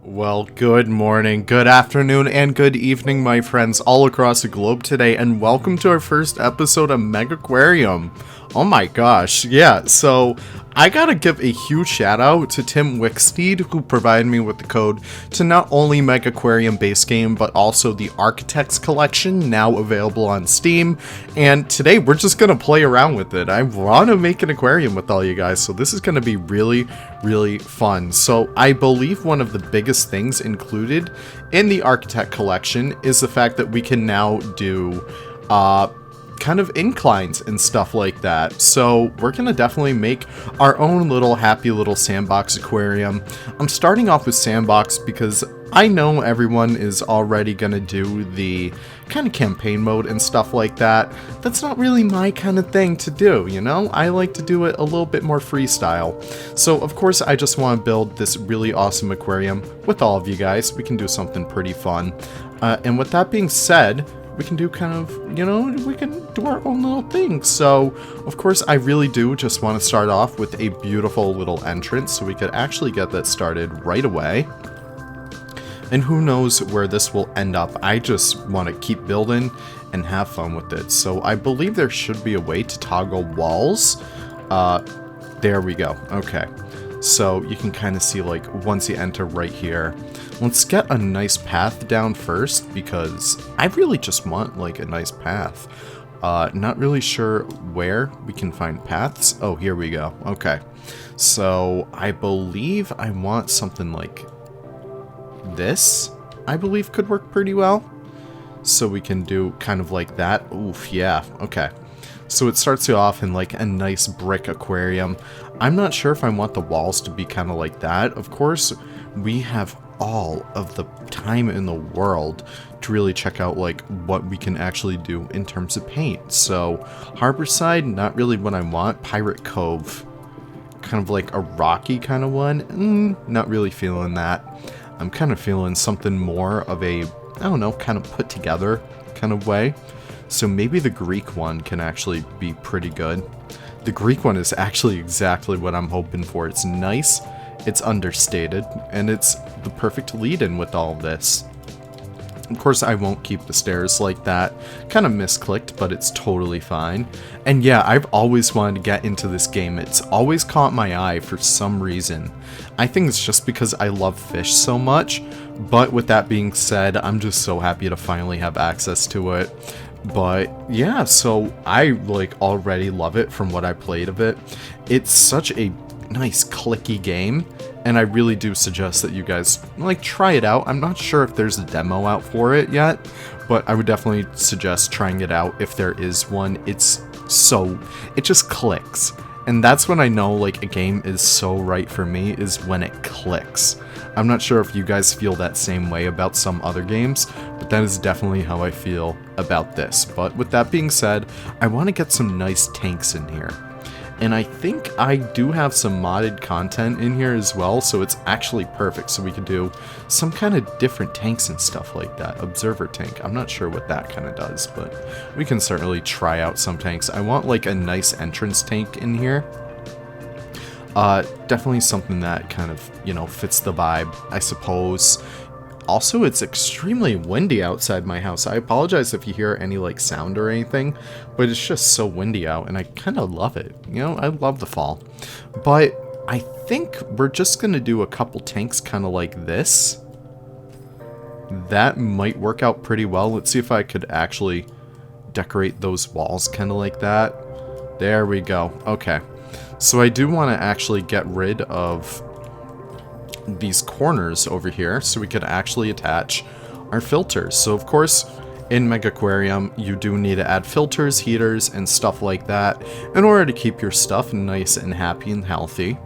Well, good morning, good afternoon, and good evening, my friends all across the globe today, and welcome to our first episode of Megaquarium. Oh my gosh, yeah, so I gotta give a huge shout out to Tim Wicksteed, who provided me with the code to not only Megaquarium base game, but also the Architects Collection, now available on Steam, and today we're just gonna play around with it. I wanna make an aquarium with all you guys, so this is gonna be really fun. So I believe one of the biggest things included in the Architect Collection is the fact that we can now do kind of inclines and stuff like that. So we're gonna definitely make our own little happy little Sandbox aquarium. I'm starting off with Sandbox because I know everyone is already gonna do the kind of campaign mode and stuff like that. That's not really my kind of thing to do, you know? I like to do it a little bit more freestyle. So of course I just want to build this really awesome aquarium with all of you guys. We can do something pretty fun. And with that being said, we can do kind of, you know, we can do our own little thing. So, of course, I really do just want to start off with a beautiful little entrance so we could actually get that started right away. And who knows where this will end up. I just want to keep building and have fun with it. So I believe there should be a way to toggle walls. There we go. Okay. So you can kind of see, like, once you enter right here. Let's get a nice path down first, because I really just want, like, a nice path. Not really sure where we can find paths. Oh, here we go. Okay. So I believe I want something like this, I believe could work pretty well. So we can do kind of like that. Oof, yeah. Okay. So it starts you off in like a nice brick aquarium. I'm not sure if I want the walls to be kind of like that. Of course, we have all of the time in the world to really check out like what we can actually do in terms of paint. So Harborside, not really what I want. Pirate Cove, kind of like a rocky kind of one. Not really feeling that. I'm kind of feeling something more of a, I don't know, kind of put together kind of way. So maybe the Greek one can actually be pretty good. The Greek one is actually exactly what I'm hoping for. It's nice, it's understated, and it's the perfect lead-in with all of this. Of course, I won't keep the stairs like that. Kind of misclicked, but it's totally fine. And yeah, I've always wanted to get into this game. It's always caught my eye for some reason. I think it's just because I love fish so much. But with that being said, I'm just so happy to finally have access to it. But yeah, so I like already love it from what I played of it. It's such a nice clicky game, and I really do suggest that you guys like try it out. I'm not sure if there's a demo out for it yet, but I would definitely suggest trying it out if there is one. It just clicks. And that's when I know like a game is so right for me, is when it clicks. I'm not sure if you guys feel that same way about some other games, but that is definitely how I feel about this. But with that being said, I want to get some nice tanks in here. And I think I do have some modded content in here as well, so it's actually perfect. So we can do some kind of different tanks and stuff like that. Observer tank, I'm not sure what that kind of does, but we can certainly try out some tanks. I want like a nice entrance tank in here. Definitely something that kind of, you know, fits the vibe, I suppose. Also, it's extremely windy outside my house. I apologize if you hear any like sound or anything, but it's just so windy out and I kind of love it. You know, I love the fall. But I think we're just going to do a couple tanks kind of like this. That might work out pretty well. Let's see if I could actually decorate those walls kind of like that. There we go. Okay. So I do want to actually get rid of these corners over here so we could actually attach our filters. So of course in Megaquarium you do need to add filters, heaters, and stuff like that in order to keep your stuff nice and happy and healthy.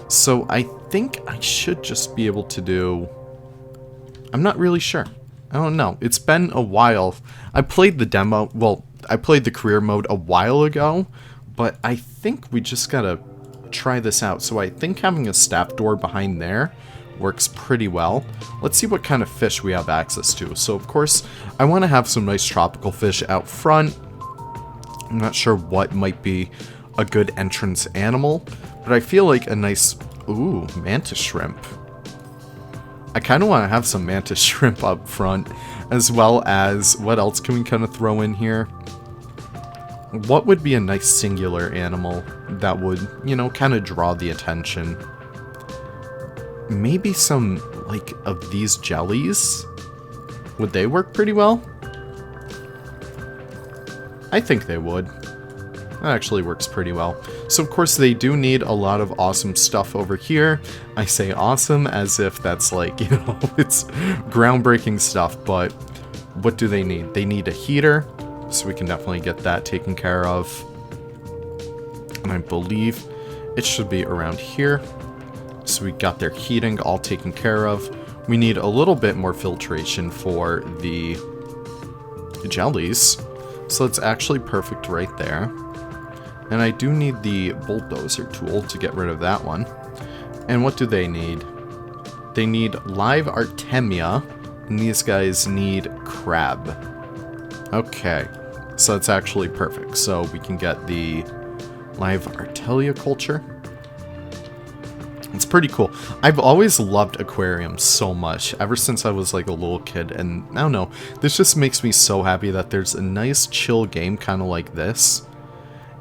So I think I should just be able to do, I'm not really sure. I don't know. It's been a while. I played the demo, well, I played the career mode a while ago, but I think we just gotta try this out. So I think having a staff door behind there works pretty well. Let's see what kind of fish we have access to. So of course I want to have some nice tropical fish out front. I'm not sure what might be a good entrance animal, but I feel like a nice, ooh, mantis shrimp. I kind of want to have some mantis shrimp up front, as well as, what else can we kind of throw in here? What would be a nice singular animal that would, you know, kind of draw the attention? Maybe some, like, of these jellies? Would they work pretty well? I think they would. That actually works pretty well. So of course they do need a lot of awesome stuff over here. I say awesome as if that's like, you know, it's groundbreaking stuff, but what do they need? They need a heater, so we can definitely get that taken care of. And I believe it should be around here. So we got their heating all taken care of. We need a little bit more filtration for the jellies. So that's actually perfect right there. And I do need the bulldozer tool to get rid of that one. And what do they need? They need live Artemia, and these guys need crab. Okay, so that's actually perfect. So we can get the live Artelia culture. It's pretty cool. I've always loved aquariums so much, ever since I was like a little kid, and I don't know, this just makes me so happy that there's a nice chill game kind of like this.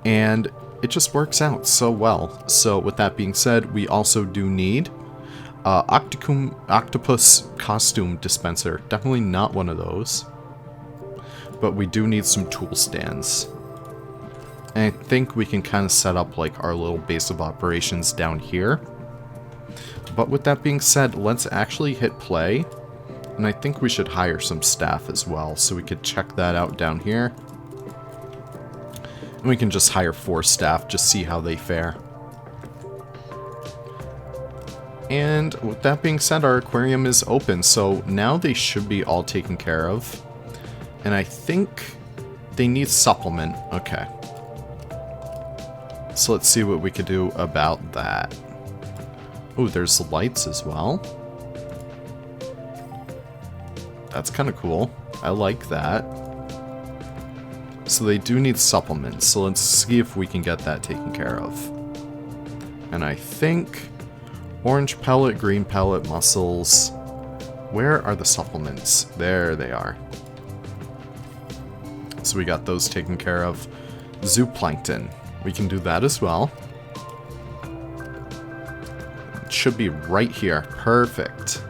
And it just works out so well. So with that being said, we also do need octopus costume dispenser. Definitely not one of those. But we do need some tool stands. And I think we can kind of set up like our little base of operations down here. But with that being said, let's actually hit play. And I think we should hire some staff as well. So we could check that out down here. And we can just hire 4 staff, just see how they fare. And with that being said, our aquarium is open, so now they should be all taken care of. And I think they need supplement. Okay. So let's see what we could do about that. Oh, there's lights as well. That's kind of cool. I like that. So they do need supplements, so let's see if we can get that taken care of. And I think orange pellet, green pellet, mussels. Where are the supplements? There they are. So we got those taken care of. Zooplankton. We can do that as well. It should be right here. Perfect.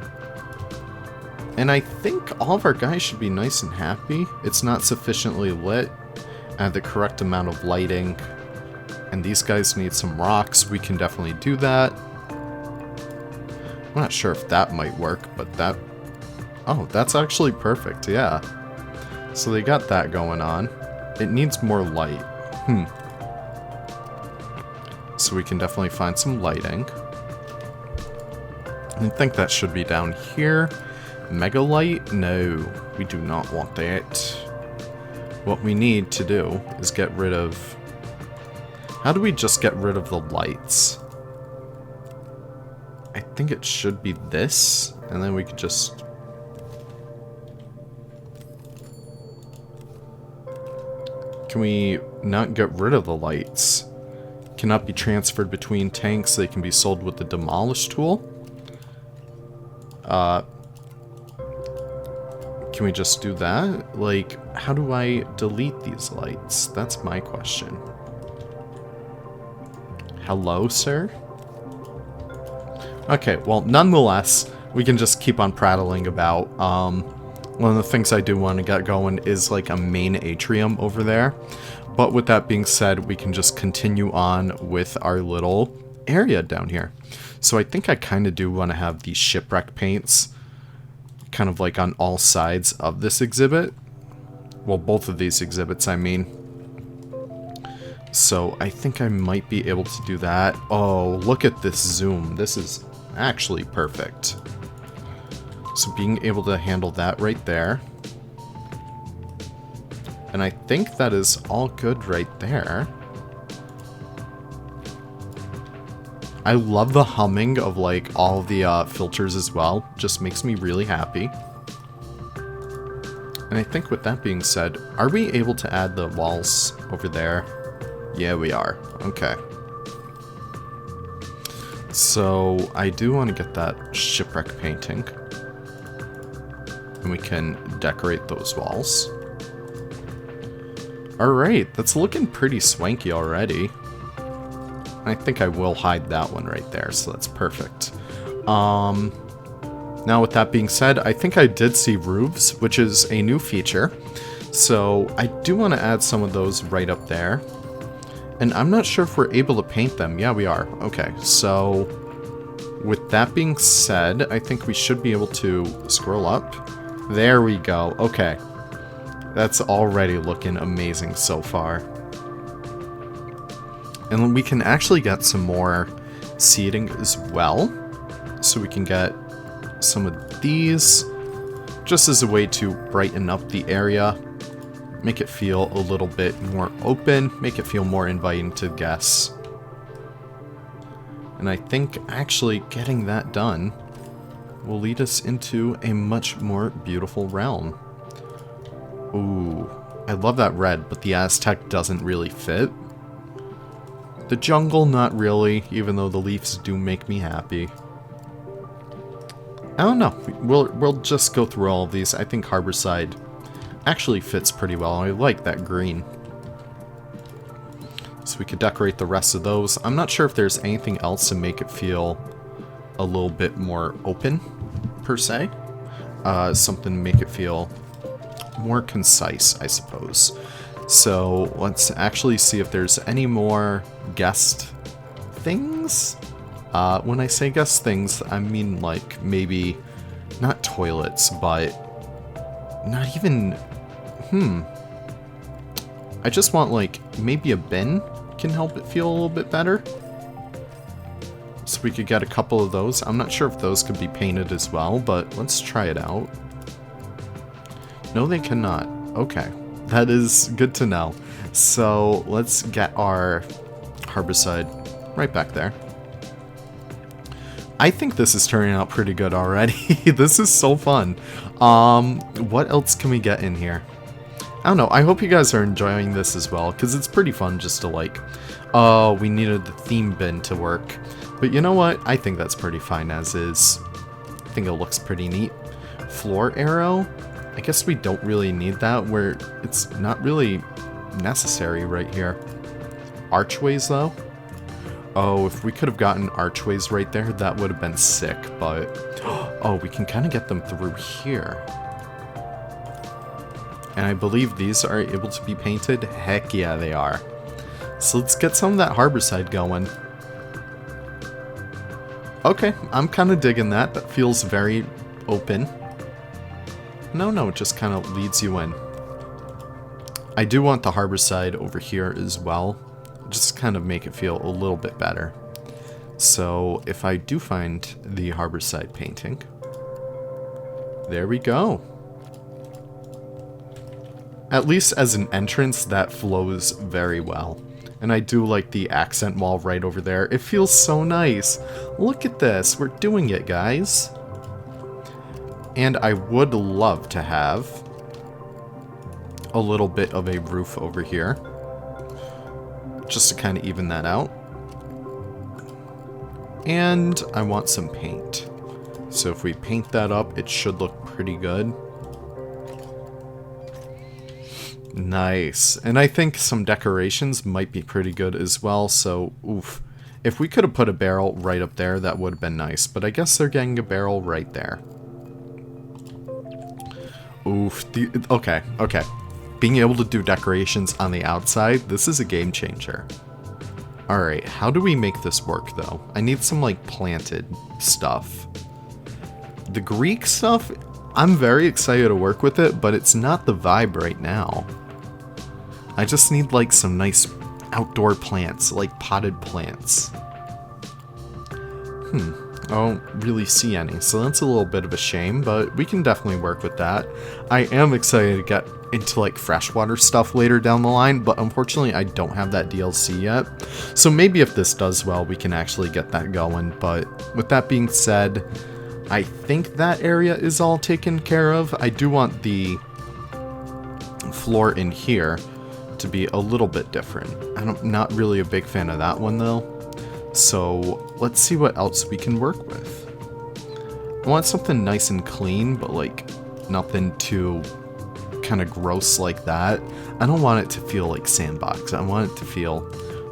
And I think all of our guys should be nice and happy. It's not sufficiently lit. Add the correct amount of lighting. And these guys need some rocks. We can definitely do that. I'm not sure if that might work, but that... Oh, that's actually perfect, yeah. So they got that going on. It needs more light. So we can definitely find some lighting. I think that should be down here. Mega light? No, we do not want that. What we need to do is get rid of... How do we just get rid of the lights? I think it should be this, and then we could just... Can we not get rid of the lights? Cannot be transferred between tanks. They can be sold with the demolish tool. Can we just do that? Like, how do I delete these lights? That's my question. Hello, sir? Okay, well, nonetheless, we can just keep on prattling about. One of the things I do want to get going is like a main atrium over there. But with that being said, we can just continue on with our little area down here. So I think I kind of do want to have these shipwreck paints kind of like on all sides of this exhibit. Well, both of these exhibits, I mean. So I think I might be able to do that. Oh, look at this zoom. This is actually perfect. So being able to handle that right there. And I think that is all good right there. I love the humming of like all the filters as well. Just makes me really happy. And I think with that being said, are we able to add the walls over there? Yeah, we are. Okay. So I do want to get that shipwreck painting. And we can decorate those walls. Alright, that's looking pretty swanky already. I think I will hide that one right there, so that's perfect. Now with that being said, I think I did see roofs, which is a new feature. So I do want to add some of those right up there. And I'm not sure if we're able to paint them. Yeah, we are. Okay, so with that being said, I think we should be able to scroll up. There we go. Okay. That's already looking amazing so far. And we can actually get some more seating as well. So we can get some of these just as a way to brighten up the area. Make it feel a little bit more open. Make it feel more inviting to guests. And I think actually getting that done will lead us into a much more beautiful realm. Ooh, I love that red, but the Aztec doesn't really fit. The jungle, not really, even though the leaves do make me happy. I don't know, we'll just go through all of these. I think Harborside actually fits pretty well. I like that green. So we could decorate the rest of those. I'm not sure if there's anything else to make it feel a little bit more open, per se. Something to make it feel more concise, I suppose. So let's actually see if there's any more guest things. When I say guest things, I mean like maybe not toilets, but not even, I just want like maybe a bin can help it feel a little bit better. So we could get a couple of those. I'm not sure if those could be painted as well, but let's try it out. No, they cannot. Okay, that is good to know. So let's get our Harborside right back there. I think this is turning out pretty good already. This is so fun. What else can we get in here? I don't know. I hope you guys are enjoying this as well, because it's pretty fun just to like, oh, we needed the theme bin to work. But you know what? I think that's pretty fine as is. I think it looks pretty neat. Floor arrow? I guess we don't really need that, where it's not really necessary right here. Archways, though? Oh, if we could have gotten archways right there, that would have been sick, but... Oh, we can kind of get them through here. And I believe these are able to be painted. Heck yeah, they are. So let's get some of that Harborside going. Okay, I'm kind of digging that. That feels very open. No, it just kind of leads you in. I do want the Harborside over here as well. Just kind of make it feel a little bit better. So if I do find the Harborside painting, there we go. At least as an entrance, that flows very well. And I do like the accent wall right over there. It feels so nice. Look at this. We're doing it, guys. And I would love to have a little bit of a roof over here, just to kind of even that out. And I want some paint. So if we paint that up, it should look pretty good. Nice. And I think some decorations might be pretty good as well, so oof. If we could have put a barrel right up there, that would have been nice, but I guess they're getting a barrel right there. Oof. Okay. Being able to do decorations on the outside, this is a game changer. Alright, how do we make this work, though? I need some, like, planted stuff. The Greek stuff, I'm very excited to work with it, but it's not the vibe right now. I just need, like, some nice outdoor plants, like potted plants. I don't really see any, so that's a little bit of a shame, but we can definitely work with that. I am excited to get into like freshwater stuff later down the line, but unfortunately I don't have that DLC yet. So maybe if this does well, we can actually get that going. But with that being said, I think that area is all taken care of. I do want the floor in here to be a little bit different. I'm not really a big fan of that one though. So let's see what else we can work with. I want something nice and clean, but like Nothing too kind of gross like that. I don't want it to feel like Sandbox. I want it to feel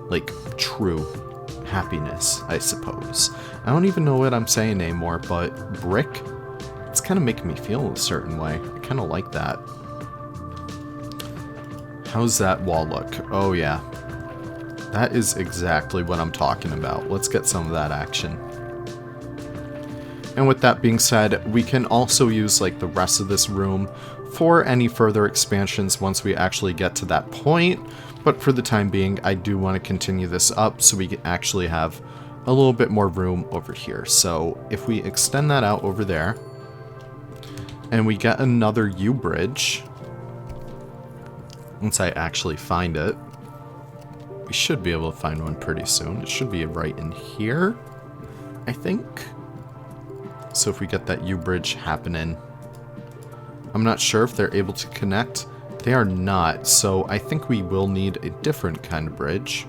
like true happiness, I suppose. I don't even know what I'm saying anymore, but brick, it's kind of making me feel a certain way. I kind of like that. How's that wall look? Oh yeah. That is exactly what I'm talking about. Let's get some of that action. And with that being said, we can also use like the rest of this room for any further expansions once we actually get to that point. But for the time being, I do want to continue this up so we can actually have a little bit more room over here. So if we extend that out over there, and we get another U-bridge, once I actually find it, we should be able to find one pretty soon. It should be right in here, I think. So if we get that U-bridge happening, I'm not sure if they're able to connect. They are not, so I think we will need a different kind of bridge.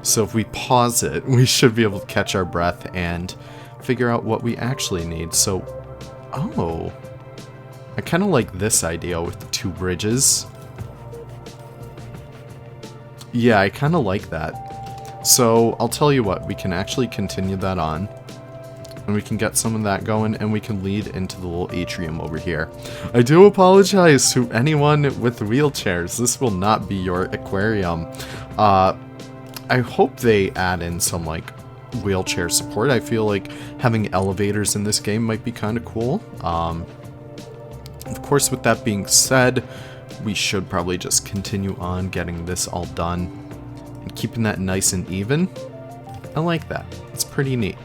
So if we pause it, we should be able to catch our breath and figure out what we actually need. So, oh, I kind of like this idea with the 2 bridges. Yeah, I kind of like that. So I'll tell you what, we can actually continue that on. And we can get some of that going, and we can lead into the little atrium over here. I do apologize to anyone with wheelchairs. This will not be your aquarium. I hope they add in some, like, wheelchair support. I feel like having elevators in this game might be kind of cool. Of course, with that being said, we should probably just continue on getting this all done and keeping that nice and even. I like that. It's pretty neat.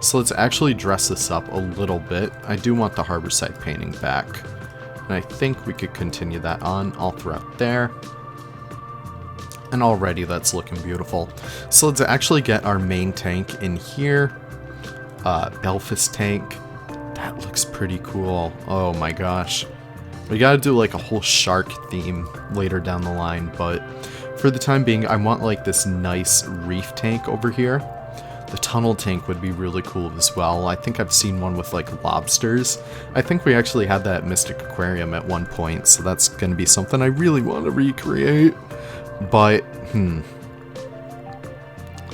So let's actually dress this up a little bit. I do want the harborside painting back. And I think we could continue that on all throughout there. And already that's looking beautiful. So let's actually get our main tank in here. Belfast tank. That looks pretty cool. Oh my gosh. We gotta do like a whole shark theme later down the line. But for the time being, I want like this nice reef tank over here. The tunnel tank would be really cool as well. I think I've seen one with like lobsters. I think we actually had that at Mystic Aquarium at one point, so that's going to be something I really want to recreate. But,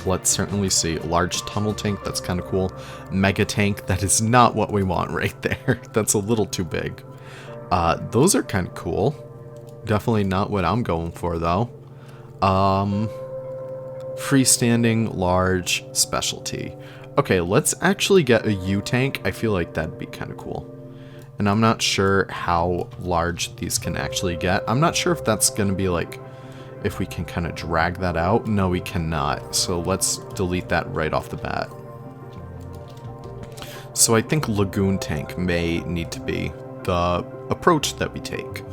let's certainly see. Large tunnel tank, that's kind of cool. Mega tank, that is not what we want right there. That's a little too big. Those are kind of cool. Definitely not what I'm going for though. Freestanding, large, specialty. Okay, let's actually get a U-tank. I feel like that'd be kind of cool. And I'm not sure how large these can actually get. I'm not sure if that's going to be like, if we can kind of drag that out. No, we cannot. So let's delete that right off the bat. So I think lagoon tank may need to be the approach that we take.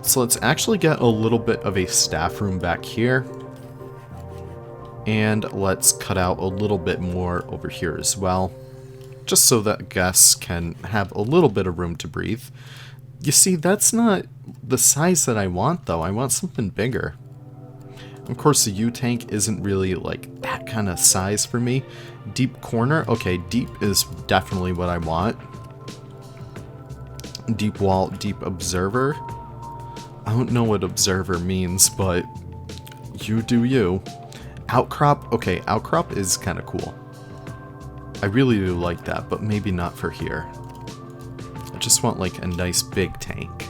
So let's actually get a little bit of a staff room back here. And let's cut out a little bit more over here as well, just so that guests can have a little bit of room to breathe. You see, that's not the size that I want, though. I want something bigger. Of course, the U-tank isn't really like that kind of size for me. Deep corner, okay, deep is definitely what I want. Deep wall, deep observer. I don't know what observer means, but you do you. Outcrop, okay, outcrop is kind of cool. I really do like that, but maybe not for here. I just want like a nice big tank.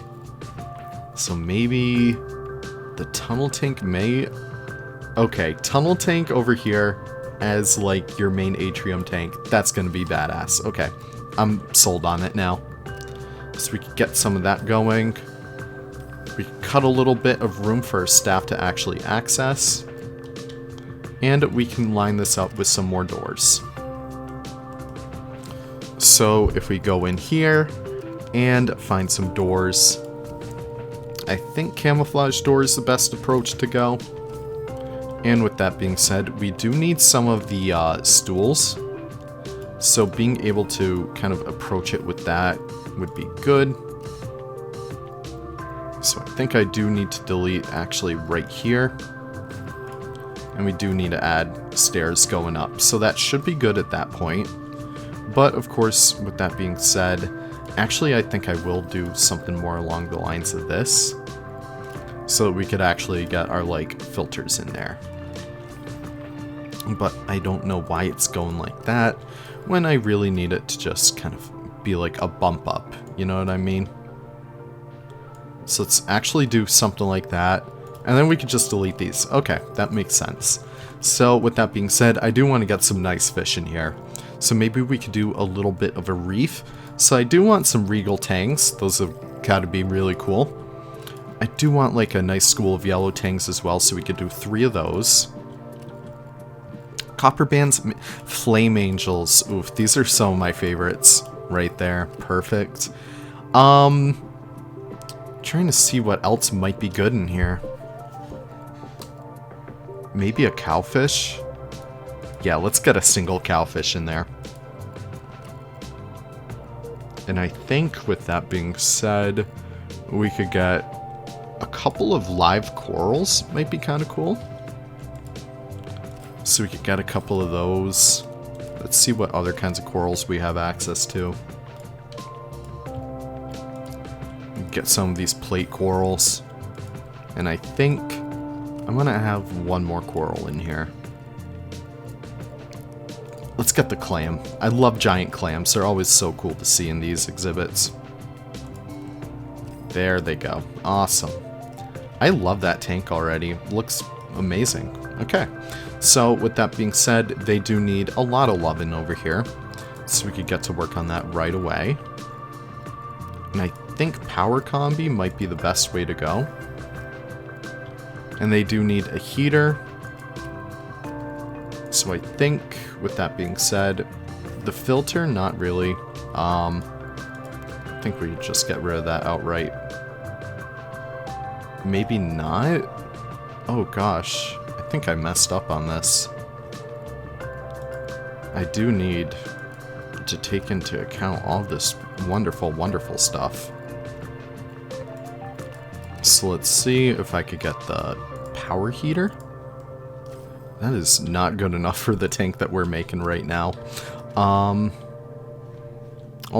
So maybe the tunnel tank may... Okay, tunnel tank over here as like your main atrium tank. That's going to be badass. Okay, I'm sold on it now. So we can get some of that going. We can cut a little bit of room for our staff to actually access. And we can line this up with some more doors. So if we go in here and find some doors, I think camouflage door is the best approach to go. And with that being said, we do need some of the stools. So being able to kind of approach it with that would be good. So I think I do need to delete actually right here. And we do need to add stairs going up. So that should be good at that point. But of course, with that being said, Actually, I think I will do something more along the lines of this, so that we could actually get our, like, filters in there. But I don't know why it's going like that, when I really need it to just kind of be like a bump up, you know what I mean? So let's actually do something like that, and then we could just delete these. Okay, that makes sense. So with that being said, I do want to get some nice fish in here. So maybe we could do a little bit of a reef. So I do want some regal tangs. Those have got to be really cool. I do want like a nice school of yellow tangs as well, so we could do 3 of those. Copper bands, flame angels. Oof, these are some of my favorites right there. Perfect. Trying to see what else might be good in here. Maybe a cowfish? Yeah, let's get a single cowfish in there. And I think with that being said, we could get a couple of live corals. Might be kind of cool. So we could get a couple of those. Let's see what other kinds of corals we have access to. Get some of these plate corals. And I think I'm gonna have one more coral in here. Let's get the clam. I love giant clams. They're always so cool to see in these exhibits. There they go. Awesome. I love that tank already. Looks amazing. Okay. So with that being said, they do need a lot of loving over here. So we could get to work on that right away. And I think power combi might be the best way to go. And they do need a heater. So I think, with that being said, the filter, not really. I think we just get rid of that outright. Maybe not? Oh gosh, I think I messed up on this. I do need to take into account all this wonderful, wonderful stuff. So let's see if I could get the power heater. That is not good enough for the tank that we're making right now. I'll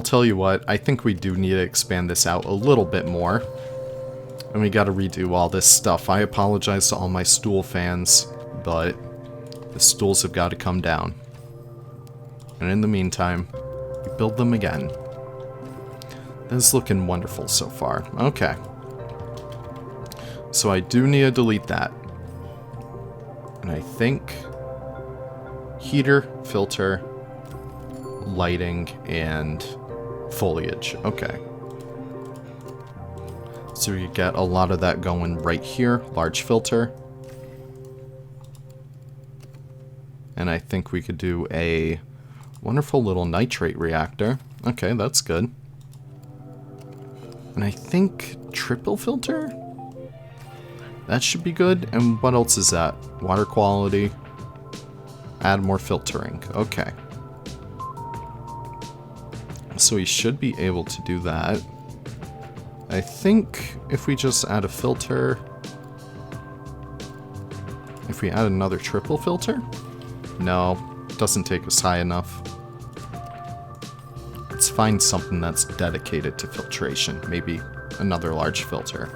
tell you what, I think we do need to expand this out a little bit more. And we gotta redo all this stuff. I apologize to all my stool fans, but the stools have got to come down. And in the meantime, we build them again. This is looking wonderful so far. Okay. So I do need to delete that. And I think heater, filter, lighting, and foliage. Okay. So we get a lot of that going right here. Large filter. And I think we could do a wonderful little nitrate reactor. Okay, that's good. And I think triple filter? That should be good. And what else is that? Water quality. Add more filtering. Okay. So we should be able to do that. I think if we just add a filter... If we add another triple filter? No, doesn't take us high enough. Let's find something that's dedicated to filtration. Maybe another large filter.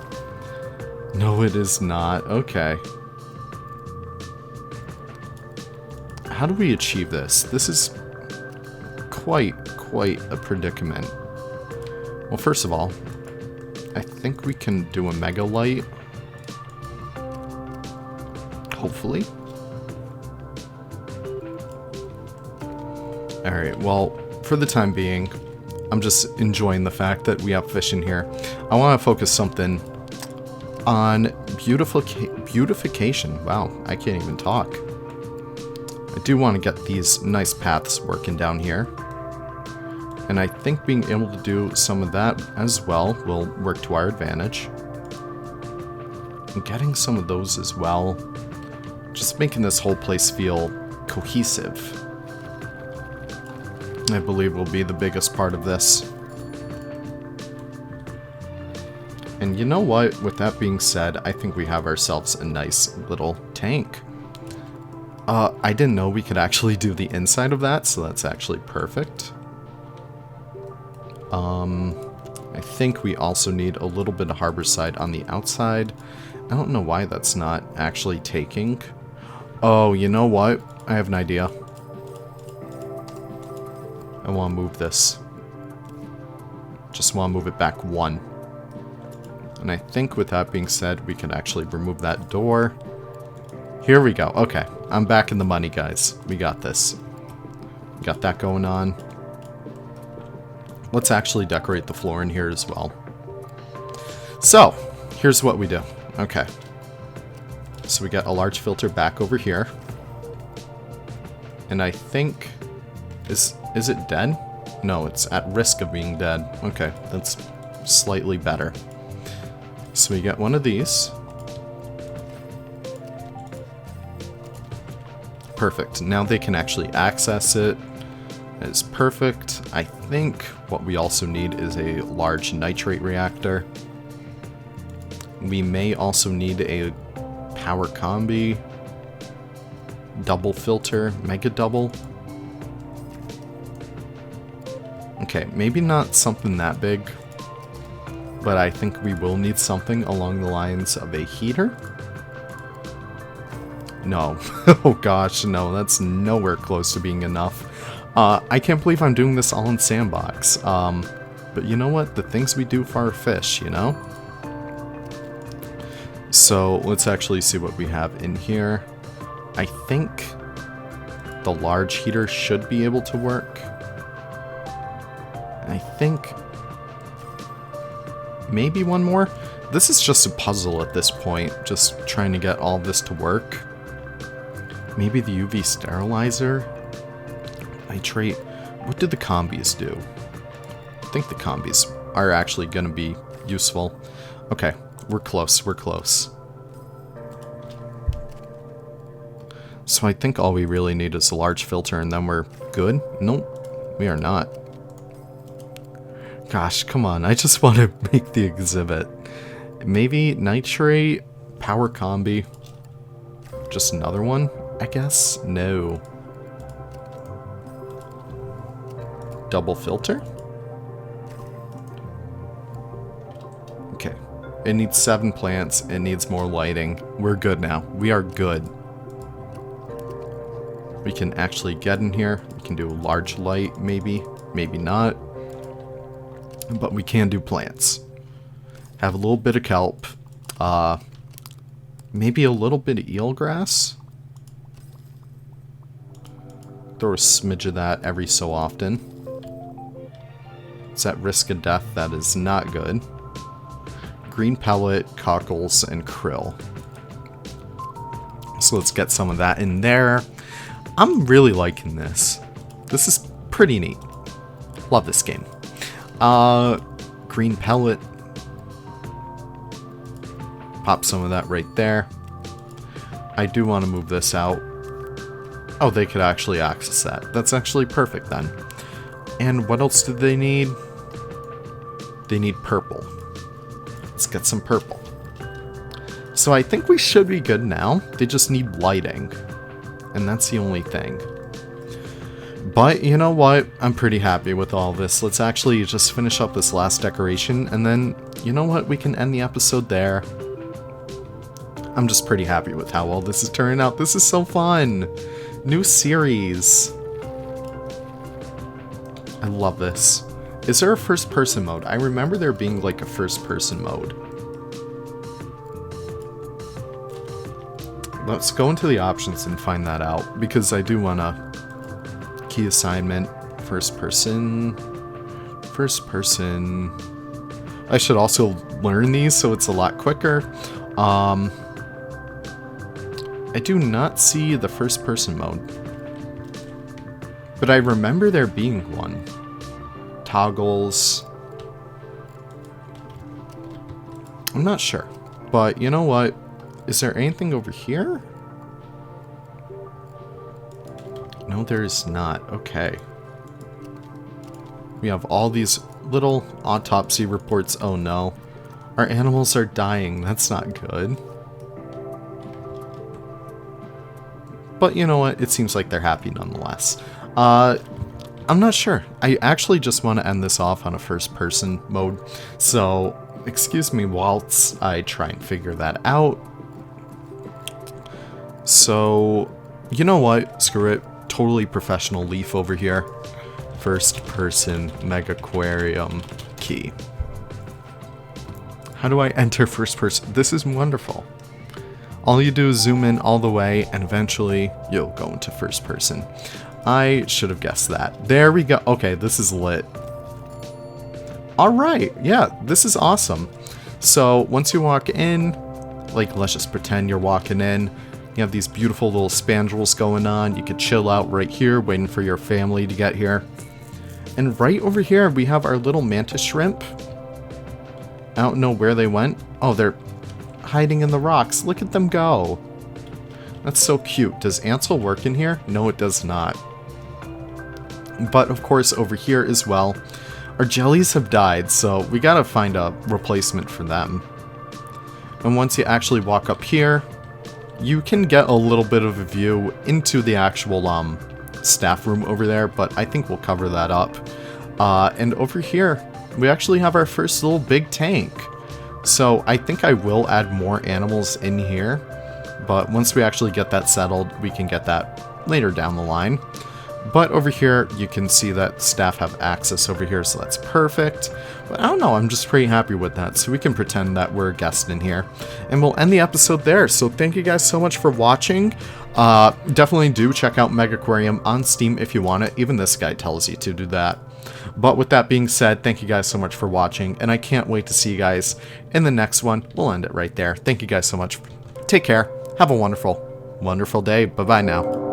No, it is not. Okay. How do we achieve this? This is quite a predicament. Well, first of all, I think we can do a mega light. Hopefully. Alright, well, for the time being, I'm just enjoying the fact that we have fish in here. I want to focus something on beautification. Wow, I can't even talk. I do want to get these nice paths working down here. And I think being able to do some of that as well will work to our advantage. And getting some of those as well, just making this whole place feel cohesive, I believe will be the biggest part of this. And you know what? With that being said, I think we have ourselves a nice little tank. I didn't know we could actually do the inside of that, so that's actually perfect. I think we also need a little bit of harborside on the outside. I don't know why that's not actually taking. Oh, you know what? I have an idea. I want to move this. Just want to move it back 1. And I think with that being said, we can actually remove that door. Here we go. Okay, I'm back in the money, guys. We got this. We got that going on. Let's actually decorate the floor in here as well. So, here's what we do. Okay. So we got a large filter back over here. And I think... Is it dead? No, it's at risk of being dead. Okay, that's slightly better. So we get one of these. Perfect. Now they can actually access it. That is perfect. I think what we also need is a large nitrate reactor. We may also need a power combi, double filter, mega double. Okay, maybe not something that big, but I think we will need something along the lines of a heater. No. Oh gosh, no, that's nowhere close to being enough. I can't believe I'm doing this all in Sandbox. But you know what? The things we do for our fish, you know? So let's actually see what we have in here. I think the large heater should be able to work. I think maybe one more. This is just a puzzle at this point, just trying to get all this to work. Maybe the UV sterilizer? Nitrate. What did the combis do? I think the combis are actually going to be useful. Okay, we're close, we're close. So I think all we really need is a large filter and then we're good? Nope, we are not. Gosh, come on, I just want to make the exhibit. Maybe nitrate, power combi. Just another one, I guess? No. Double filter? Okay. It needs 7 plants. It needs more lighting. We're good now. We are good. We can actually get in here. We can do a large light, maybe. Maybe not. But we can do plants. Have a little bit of kelp. Maybe a little bit of eelgrass. Throw a smidge of that every so often. It's at risk of death. That is not good. Green pellet, cockles, and krill. So let's get some of that in there. I'm really liking this. This is pretty neat. Love this game. Green pellet. Pop some of that right there. I do want to move this out. Oh, they could actually access that. That's actually perfect then. And what else do they need? They need purple. Let's get some purple. So I think we should be good now. They just need lighting. And that's the only thing. But you know what? I'm pretty happy with all this. Let's actually just finish up this last decoration. And then, you know what? We can end the episode there. I'm just pretty happy with how all this is turning out. This is so fun. New series. I love this. Is there a first-person mode? I remember there being like a first-person mode. Let's go into the options and find that out, because I do want to key assignment, first-person. I should also learn these so it's a lot quicker. I do not see the first-person mode, but I remember there being one. Toggles. I'm not sure, but you know what? Is there anything over here? No, there is not. Okay. We have all these little autopsy reports. Oh no. Our animals are dying. That's not good. But you know what? It seems like they're happy nonetheless. I'm not sure. I actually just want to end this off on a first-person mode. So, excuse me whilst I try and figure that out. So, you know what? Screw it. Totally professional Leaf over here. First-person Megaquarium key. How do I enter first-person? This is wonderful. All you do is zoom in all the way, and eventually you'll go into first-person. I should have guessed that. There we go. Okay, this is lit. Alright, yeah, this is awesome. So, once you walk in, like, let's just pretend you're walking in. You have these beautiful little spandrels going on. You could chill out right here, waiting for your family to get here. And right over here, we have our little mantis shrimp. I don't know where they went. Oh, they're hiding in the rocks. Look at them go. That's so cute. Does Ansel work in here? No, it does not. But, of course, over here as well, our jellies have died, so we gotta find a replacement for them. And once you actually walk up here, you can get a little bit of a view into the actual staff room over there, but I think we'll cover that up. And over here, we actually have our first little big tank. So I think I will add more animals in here, but once we actually get that settled, we can get that later down the line. But over here, you can see that staff have access over here, so that's perfect. But I don't know, I'm just pretty happy with that, so we can pretend that we're a guest in here. And we'll end the episode there, so thank you guys so much for watching. Definitely do check out Megaquarium on Steam if you want it. Even this guy tells you to do that. But with that being said, thank you guys so much for watching, and I can't wait to see you guys in the next one. We'll end it right there. Thank you guys so much. Take care. Have a wonderful, wonderful day. Bye-bye now.